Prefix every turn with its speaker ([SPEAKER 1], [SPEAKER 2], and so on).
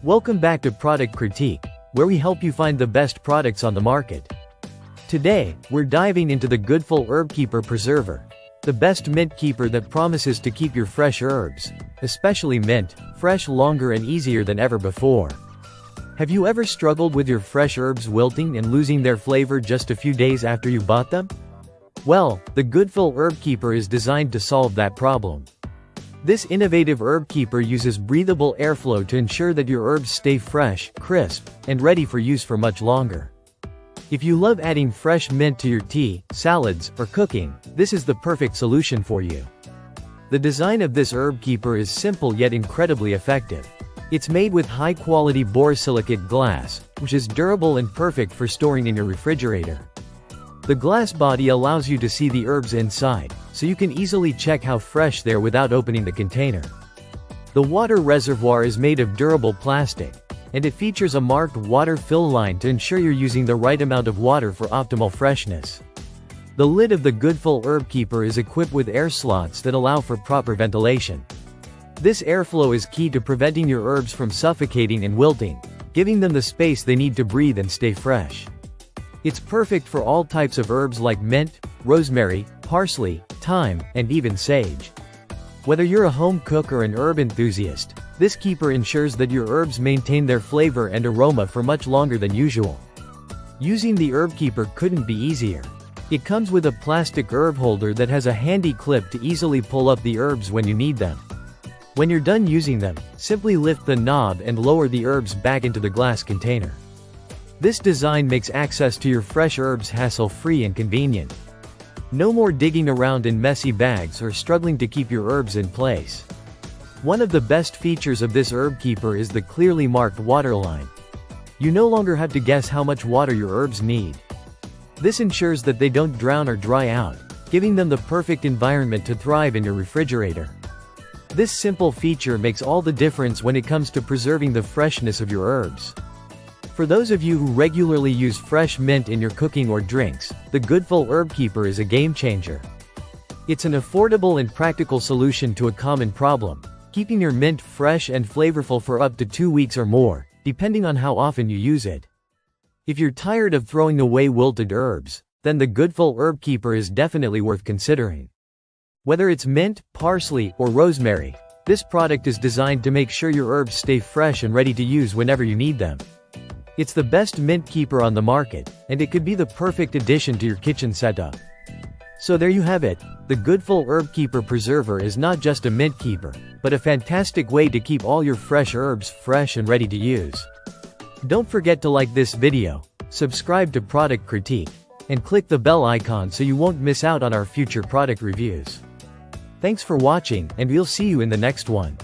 [SPEAKER 1] Welcome back to Product Critique, where we help you find the best products on the market. Today, we're diving into the Goodful Herb Keeper Preserver, the best mint keeper that promises to keep your fresh herbs, especially mint, fresh longer and easier than ever before. Have you ever struggled with your fresh herbs wilting and losing their flavor just a few days after you bought them? Well, the Goodful Herb Keeper is designed to solve that problem. This innovative herb keeper uses breathable airflow to ensure that your herbs stay fresh, crisp, and ready for use for much longer. If you love adding fresh mint to your tea, salads, or cooking, this is the perfect solution for you. The design of this herb keeper is simple yet incredibly effective. It's made with high-quality borosilicate glass, which is durable and perfect for storing in your refrigerator. The glass body allows you to see the herbs inside, so you can easily check how fresh they are without opening the container. The water reservoir is made of durable plastic, and it features a marked water fill line to ensure you're using the right amount of water for optimal freshness. The lid of the Goodful Herb Keeper is equipped with air slots that allow for proper ventilation. This airflow is key to preventing your herbs from suffocating and wilting, giving them the space they need to breathe and stay fresh. It's perfect for all types of herbs like mint, rosemary, parsley, thyme, and even sage. Whether you're a home cook or an herb enthusiast, this keeper ensures that your herbs maintain their flavor and aroma for much longer than usual. Using the herb keeper couldn't be easier. It comes with a plastic herb holder that has a handy clip to easily pull up the herbs when you need them. When you're done using them, simply lift the knob and lower the herbs back into the glass container. This design makes access to your fresh herbs hassle-free and convenient. No more digging around in messy bags or struggling to keep your herbs in place. One of the best features of this herb keeper is the clearly marked water line. You no longer have to guess how much water your herbs need. This ensures that they don't drown or dry out, giving them the perfect environment to thrive in your refrigerator. This simple feature makes all the difference when it comes to preserving the freshness of your herbs. For those of you who regularly use fresh mint in your cooking or drinks, the Goodful Herb Keeper is a game changer. It's an affordable and practical solution to a common problem, keeping your mint fresh and flavorful for up to 2 weeks or more, depending on how often you use it. If you're tired of throwing away wilted herbs, then the Goodful Herb Keeper is definitely worth considering. Whether it's mint, parsley, or rosemary, this product is designed to make sure your herbs stay fresh and ready to use whenever you need them. It's the best mint keeper on the market, and it could be the perfect addition to your kitchen setup. So there you have it, the Goodful Herb Keeper Preserver is not just a mint keeper, but a fantastic way to keep all your fresh herbs fresh and ready to use. Don't forget to like this video, subscribe to Product Critique, and click the bell icon so you won't miss out on our future product reviews. Thanks for watching, and we'll see you in the next one.